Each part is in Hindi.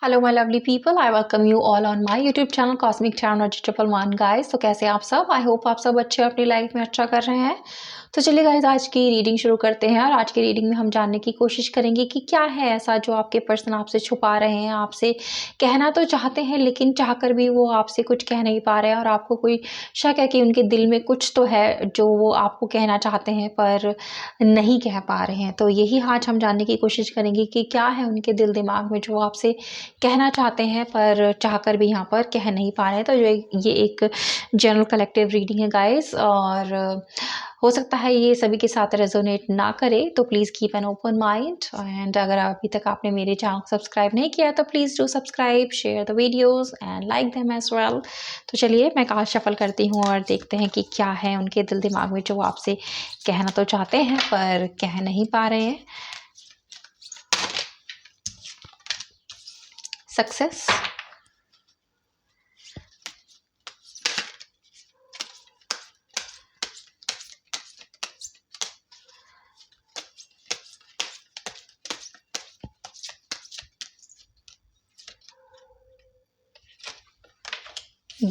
Hello my lovely people, I welcome you all on my YouTube channel Cosmic Taronaut triple one guys. तो कैसे आप सब? आई होप आप सब अच्छे अपनी लाइफ में अच्छा कर रहे हैं। तो चलिए गाइस, आज की रीडिंग शुरू करते हैं। और आज की रीडिंग में हम जानने की कोशिश करेंगे कि क्या है ऐसा जो आपके पर्सन आपसे छुपा रहे हैं, आपसे कहना तो चाहते हैं लेकिन चाहकर भी वो आपसे कुछ कह नहीं पा रहे हैं। और आपको कोई शक है कि उनके दिल में कुछ तो है जो वो आपको कहना चाहते हैं पर नहीं कह पा रहे हैं। तो यही आज हम जानने की कोशिश करेंगे कि क्या है उनके दिल दिमाग में जो आपसे कहना चाहते हैं पर चाहकर भी यहाँ पर कह नहीं पा रहे हैं। तो ये एक जनरल कलेक्टिव रीडिंग है गाइस, और हो सकता है ये सभी के साथ रेजोनेट ना करे, तो please keep an open mind. And अगर अभी तक आपने मेरे चैनल को सब्सक्राइब नहीं किया तो please do subscribe, share the videos and like them as well. तो चलिए मैं कार्ड शफल करती हूँ और देखते हैं कि क्या है उनके दिल दिमाग में जो आपसे कहना तो चाहते हैं पर कह नहीं पा रहे हैं। Success,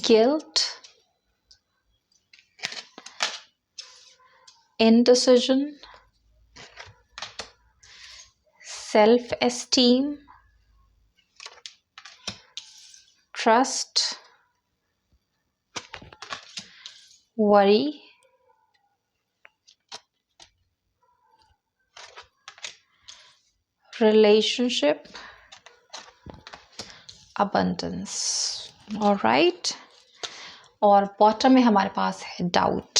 guilt, indecision, self-esteem, trust, worry, relationship, abundance। Alright, और बॉटम में हमारे पास है डाउट।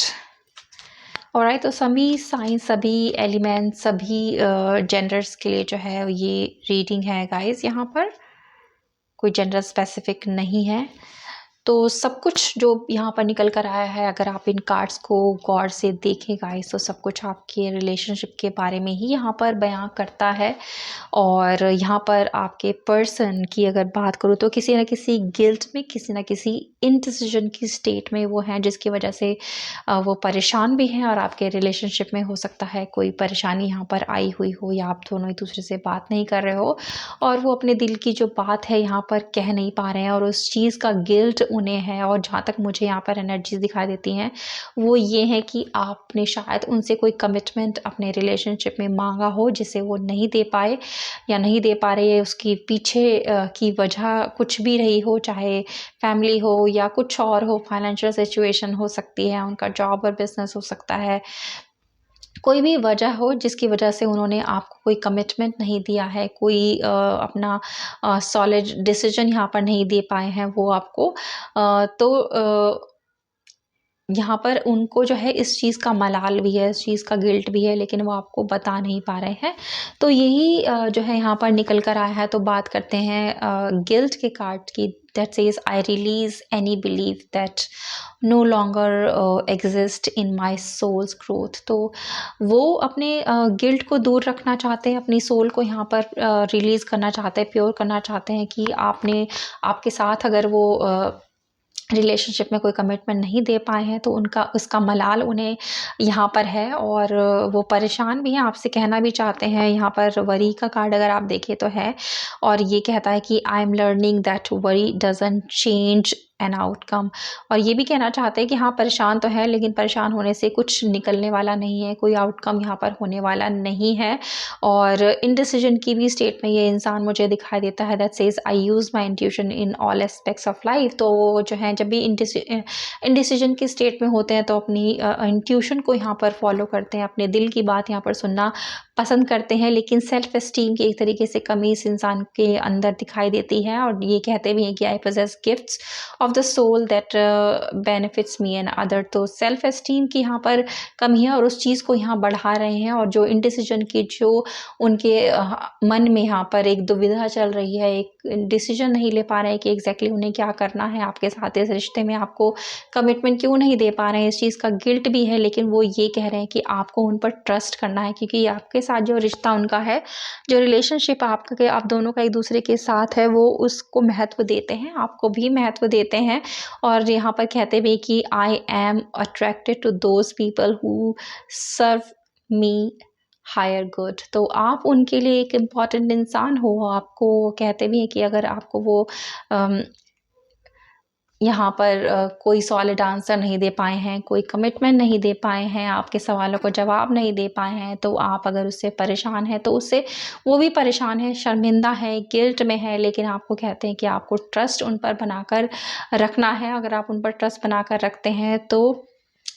ऑलराइट, तो सभी साइंस, सभी एलिमेंट्स, सभी जेंडर्स के लिए जो है ये रीडिंग है गाइस। यहाँ पर कोई जेंडर स्पेसिफिक नहीं है। तो सब कुछ जो यहाँ पर निकल कर आया है, अगर आप इन कार्ड्स को गौर से देखें गाइस, तो सब कुछ आपके रिलेशनशिप के बारे में ही यहाँ पर बयां करता है। और यहाँ पर आपके पर्सन की अगर बात करूँ तो किसी न किसी गिल्ट में, किसी न किसी इनडिसीजन की स्टेट में वो हैं, जिसकी वजह से वो परेशान भी हैं। और आपके रिलेशनशिप में हो सकता है कोई परेशानी यहाँ पर आई हुई हो, या आप दोनों एक दूसरे से बात नहीं कर रहे हो और वो अपने दिल की जो बात है यहाँ पर कह नहीं पा रहे हैं, और उस चीज़ का गिल्ट उन्हें है। और जहाँ तक मुझे यहाँ पर एनर्जीज दिखाई देती हैं वो ये है कि आपने शायद उनसे कोई कमिटमेंट अपने रिलेशनशिप में मांगा हो जिसे वो नहीं दे पाए या नहीं दे पा रहे। उसकी पीछे की वजह कुछ भी रही हो, चाहे फैमिली हो या कुछ और हो, फाइनेंशियल सिचुएशन हो सकती है, उनका जॉब और बिजनेस हो सकता है, कोई भी वजह हो जिसकी वजह से उन्होंने आपको कोई कमिटमेंट नहीं दिया है, कोई अपना सॉलिड डिसीजन यहाँ पर नहीं दे पाए हैं वो आपको। यहाँ पर उनको जो है इस चीज़ का मलाल भी है, इस चीज़ का गिल्ट भी है, लेकिन वो आपको बता नहीं पा रहे हैं। तो यही जो है यहाँ पर निकल कर आया है। तो बात करते हैं गिल्ट के कार्ड की। That says I release any believe that no longer exist in my soul's growth. तो वो अपने गिल्ट को दूर रखना चाहते हैं, अपनी सोल को यहाँ पर रिलीज़ करना चाहते हैं, प्योर करना चाहते हैं कि आपके साथ अगर वो रिलेशनशिप में कोई कमिटमेंट नहीं दे पाए हैं तो उनका उसका मलाल उन्हें यहाँ पर है। और वो परेशान भी हैं, आपसे कहना भी चाहते हैं। यहाँ पर वरी का कार्ड अगर आप देखें तो है, और ये कहता है कि I am learning that worry doesn't change an outcome. और ये भी कहना चाहते हैं कि हाँ, परेशान तो है लेकिन परेशान होने से कुछ निकलने वाला नहीं है, कोई आउटकम यहाँ पर होने वाला नहीं है। और इनडिसीजन की भी स्टेट में ये इंसान मुझे दिखाई देता है। That says I use my intuition in all aspects of life. तो वो जो है जब भी इनडिसीजन की स्टेट में होते हैं तो अपनी इंट्यूशन को यहाँ पर फॉलो करते हैं, अपने दिल की बात यहाँ पर सुनना पसंद करते हैं। लेकिन सेल्फ एस्टीम की एक तरीके से कमी इस इंसान के अंदर दिखाई देती है। और ये कहते भी हैं कि I possess gifts of the soul that benefits me and other. तो सेल्फ एस्टीम की यहाँ पर कमी है और उस चीज़ को यहाँ बढ़ा रहे हैं। और जो इनडिसीजन की जो उनके मन में यहाँ पर एक दुविधा चल रही है, एक डिसीजन नहीं ले पा रहे हैं कि एग्जैक्टली उन्हें क्या करना है आपके साथ, इस रिश्ते में आपको कमिटमेंट क्यों नहीं दे पा रहे हैं, इस चीज़ का गिल्ट भी है। लेकिन वो ये कह रहे हैं कि आपको उन पर ट्रस्ट करना है, क्योंकि आपके साथ जो रिश्ता उनका है, जो रिलेशनशिप आपका, आप दोनों का एक दूसरे के साथ है, वो उसको महत्व देते हैं, आपको भी महत्व देते हैं। और यहाँ पर कहते भी कि I am attracted to those people who serve me higher good. तो आप उनके लिए एक इम्पॉर्टेंट इंसान हो। आपको कहते भी हैं कि अगर आपको वो अम, यहाँ पर कोई सॉलिड आंसर नहीं दे पाए हैं, कोई कमिटमेंट नहीं दे पाए हैं, आपके सवालों को जवाब नहीं दे पाए हैं, तो आप अगर उससे परेशान हैं तो उससे वो भी परेशान है, शर्मिंदा है, गिल्ट में है, लेकिन आपको कहते हैं कि आपको ट्रस्ट उन पर बनाकर रखना है। अगर आप उन पर ट्रस्ट बनाकर रखते हैं तो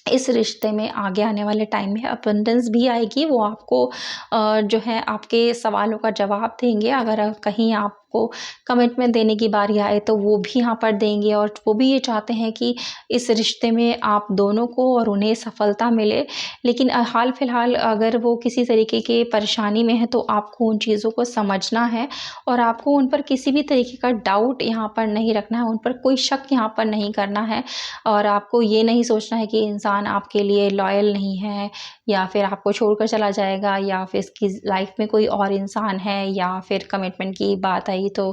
इस रिश्ते में आगे आने वाले टाइम में अबंडेंस भी आएगी। वो आपको जो है आपके सवालों का जवाब देंगे। अगर कहीं आपको कमिटमेंट देने की बारी आए तो वो भी यहाँ पर देंगे, और वो भी ये चाहते हैं कि इस रिश्ते में आप दोनों को और उन्हें सफलता मिले। लेकिन हाल फिलहाल अगर वो किसी तरीके की परेशानी में है तो आपको उन चीज़ों को समझना है, और आपको उन पर किसी भी तरीके का डाउट यहाँ पर नहीं रखना है, उन पर कोई शक यहाँ पर नहीं करना है। और आपको ये नहीं सोचना है कि इंसान आपके लिए लॉयल नहीं है, या फिर आपको छोड़कर चला जाएगा, या फिर इसकी लाइफ में कोई और इंसान है, या फिर कमिटमेंट की बात आई तो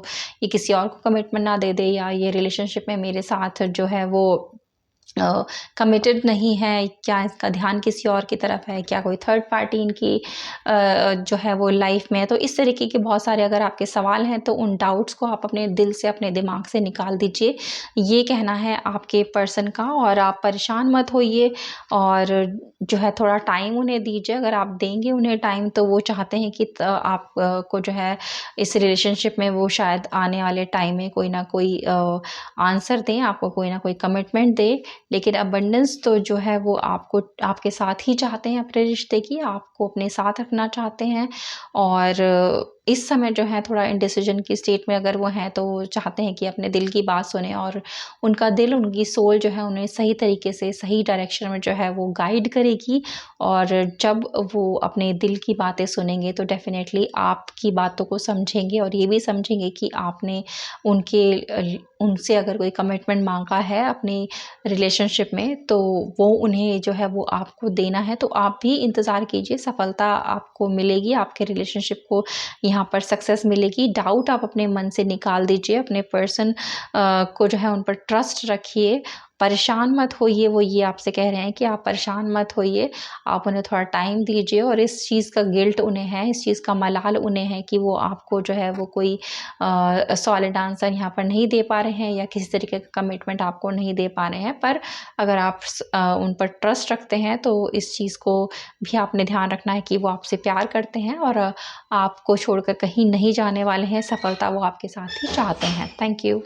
ये किसी और को कमिटमेंट ना दे दे, या ये रिलेशनशिप में मेरे साथ जो है वो कमिटेड नहीं है, क्या इसका ध्यान किसी और की तरफ है, क्या कोई थर्ड पार्टी इनकी जो है वो लाइफ में है। तो इस तरीके के बहुत सारे अगर आपके सवाल हैं तो उन डाउट्स को आप अपने दिल से, अपने दिमाग से निकाल दीजिए। ये कहना है आपके पर्सन का, और आप परेशान मत होइए, और जो है थोड़ा टाइम उन्हें दीजिए। अगर आप देंगे उन्हें टाइम तो वो चाहते हैं कि आप को जो है इस रिलेशनशिप में वो शायद आने वाले टाइम में कोई ना कोई आंसर दें, आपको कोई ना कोई कमिटमेंट दें। लेकिन अबंडेंस तो जो है वो आपको आपके साथ ही चाहते हैं, अपने रिश्ते की आपको अपने साथ रखना चाहते हैं। और इस समय जो है थोड़ा इंडिसीजन की स्टेट में अगर वो हैं तो वो चाहते हैं कि अपने दिल की बात सुने, और उनका दिल, उनकी सोल जो है उन्हें सही तरीके से सही डायरेक्शन में जो है वो गाइड करेगी। और जब वो अपने दिल की बातें सुनेंगे तो डेफिनेटली आपकी बातों को समझेंगे, और ये भी समझेंगे कि आपने उनसे अगर कोई कमिटमेंट मांगा है अपनी रिलेशनशिप में तो वो उन्हें जो है वो आपको देना है। तो आप भी इंतज़ार कीजिए, सफलता आपको मिलेगी, आपके रिलेशनशिप को यहाँ पर सक्सेस मिलेगी। डाउट आप अपने मन से निकाल दीजिए, अपने पर्सन को जो है उन पर ट्रस्ट रखिए, परेशान मत होइए। वो ये आपसे कह रहे हैं कि आप परेशान मत होइए, आप उन्हें थोड़ा टाइम दीजिए। और इस चीज़ का गिल्ट उन्हें है, इस चीज़ का मलाल उन्हें है कि वो आपको जो है वो कोई सॉलिड आंसर यहाँ पर नहीं दे पा रहे हैं, या किसी तरीके का कमिटमेंट आपको नहीं दे पा रहे हैं। पर अगर आप उन पर ट्रस्ट रखते हैं तो इस चीज़ को भी आपने ध्यान रखना है कि वो आपसे प्यार करते हैं, और आपको छोड़कर कहीं नहीं जाने वाले हैं। सफलता वो आपके साथ ही चाहते हैं। Thank you.